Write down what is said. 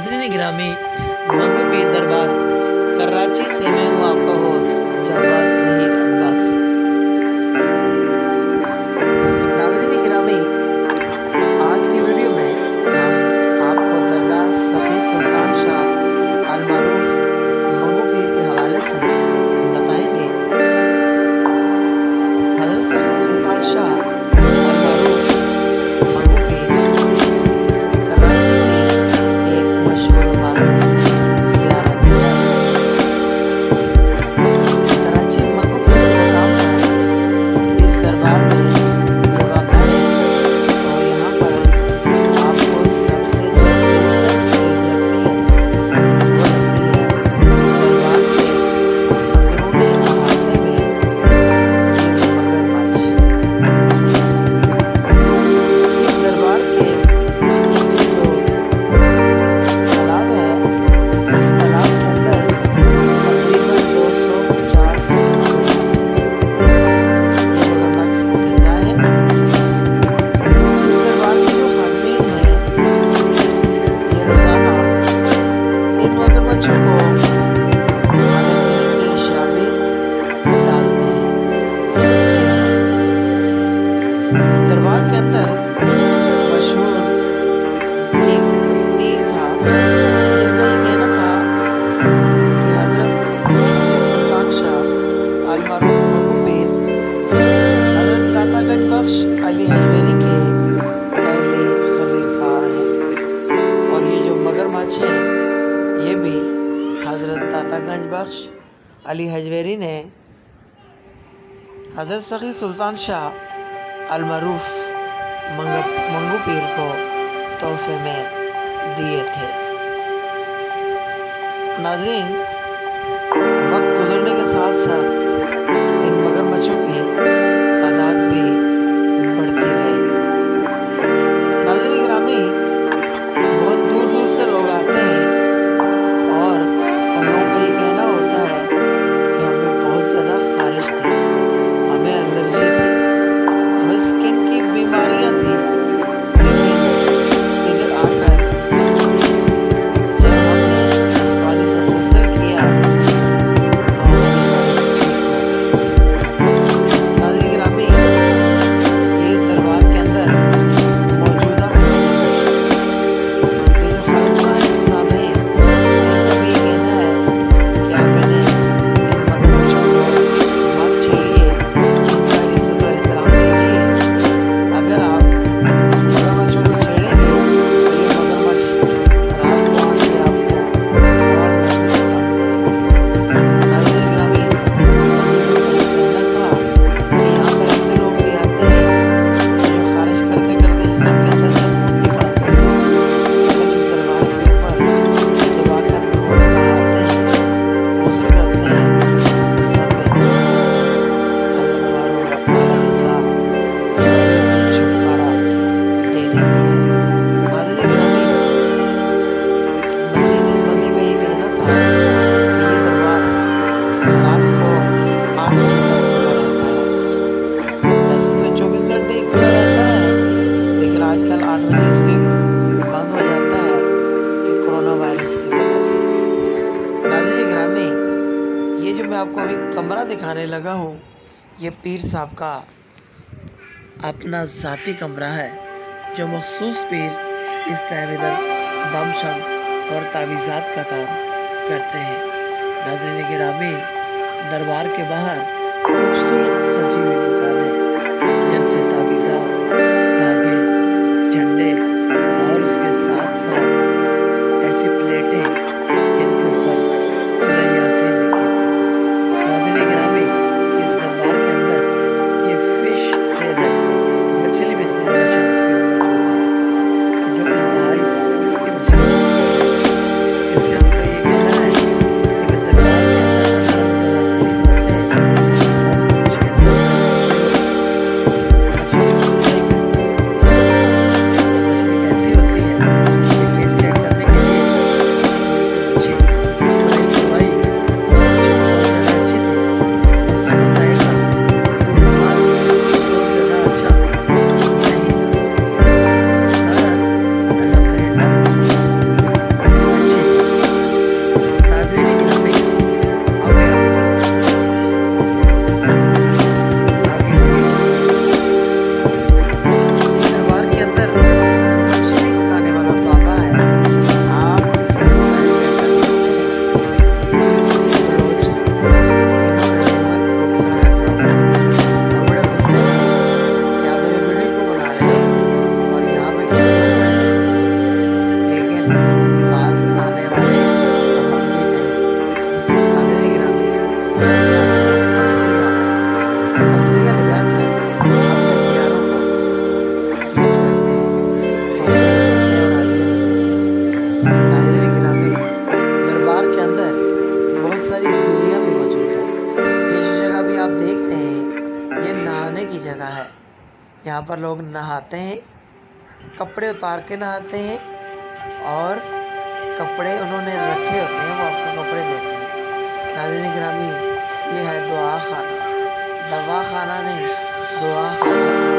नाज़रीन गिरामी, मंगोपेर दरबार कराची से मैं हूँ आपका होस्ट जवाद ज़हीर अब्बासी। नाज़रीन गिरामी, आज की वीडियो में हम आपको दरगाह सखी सुल्तान शाह अलमारूफ मंगोपेर के हवाले से बताएंगे। हज़रत सखी सुल्तान शाह अलमारूफ मंगोपेर कराची की एक मशहूर मारूफ ज़ियारत है। कराची मंगोपेर के मकाम पर इस दरबार में जब आप आए तो यहाँ पर आपको सबसे जो दिलचस्प चीज़ लगती है वो लगती है दरबार के अंदरूनी अहाते में ये मगरमच्छ। इस दरबार के पीछे जो तालाब है, उस तालाब के अंदर तकरीबन 250 मगरमच्छ हैं। ये मगरमच्छ जिंदा हैं। इस दरबार के जो खादमीन हैं, ये रोज़ाना इन मगरमच्छों को खाने पीने की अशिया भी डालते हैं। जी हाँ, दरबार के अंदर मशहूर एक पीर था जिनका ये कहना था कि हज़रत सखी सुल्तान शाह अलमारूफ मंगोपेर हज़रत ताता गंज बख्श अली हजवेरी के पहले खलीफा हैं। और ये जो मगरमच्छ है ये भी हज़रत ताता गंज बख्श अली हजवेरी ने हज़रत सखी सुल्तान शाह अलमारूफ मंगोपेर को तोहफे में दिए थे। नाज़रीन, वक्त गुजरने के साथ साथ इन मगरमच्छों की तादाद भी बढ़ती गई। नाज़रीन गिरामी, बहुत दूर दूर से लोग आते हैं और उन लोगों का ये कहना होता है कि हमें बहुत ज़्यादा खारिश थी, हमें एलर्जी थी, हमें स्किन की बीमारियां थी, लेकिन इधर आकर जब हमने इस पानी से गुस्ल किया तो हमारी खारिश ठीक हो गई। नाज़रीन गिरामी, ये इस दरबार के अंदर मौजूदा खादिम हैं। ये जो खादिम साहब हैं, इनका भी ये कहना है कि आप इन्हें इन मगरमच्छों को मत छेड़िए, इनका इज्जत और एहतराम कीजिए। अगर आप मगरमच्छों को छेड़ेंगे तो ये मगरमच्छ रात को आके आपको ख्वाब में भी तंग करेंगे। नाज़रीन गिरामी, मज़ीद उनका ये कहना था कि यहाँ पर ऐसे लोग भी आते हैं कि जो खारिश करते करते जिस्म के अंदर से खून निकाल देते हैं, लेकिन इस दरबार के ऊपर जब आकर वो नहाते हैं, गुस्ल करते हैं तो सब बेहतर हो जाता है। अल्लाह तबारक व तआला के साथ बीमारियों से छुटकारा दे देती है। नाज़रीन गिरामी, मज़ीद इस बंदे का ये कहना था कि ये दरबार रात को 8 बजे तक खुला रहता है। वैसे तो 24 घंटे ही खुला रहता है, लेकिन आजकल 8 बजे इसलिए बंद हो जाता है कि कोरोना वायरस की वजह से। नाज़रीन गिरामी, ये जो मैं आपको अभी कमरा दिखाने लगा हूँ, ये पीर साहब का अपना ज़ाती कमरा है, जो मखसूस पीर इस टाइम इधर बम शम और तावीज़ात का काम करते हैं। नाज़रीन गिरामी, दरबार के बाहर खूबसूरत सजी हुई दुकानें जिनसे तावीज़ात, धागे, झंडे और उसके साथ साथ ऐसी प्लेटें जिनके ऊपर सूरह यासीन लिखी हुई है। नाज़रीन गिरामी, इस दरबार के अंदर ये फिश सेलर मछली बेचने वाला शख्स भी मौजूद है कि जो इंतहाई सस्ती मछली बेचता है। इस शख्स का ये कहना है कि वे दरबार के अंदर नाज़रीन होते हैं और कुछ मछली यहाँ पर लोग नहाते हैं, कपड़े उतार के नहाते हैं और कपड़े उन्होंने रखे होते हैं वो आपको कपड़े देते हैं। नाज़रीन गिरामी, ये है दुआ खाना, दवा खाना नहीं, दुआ खाना।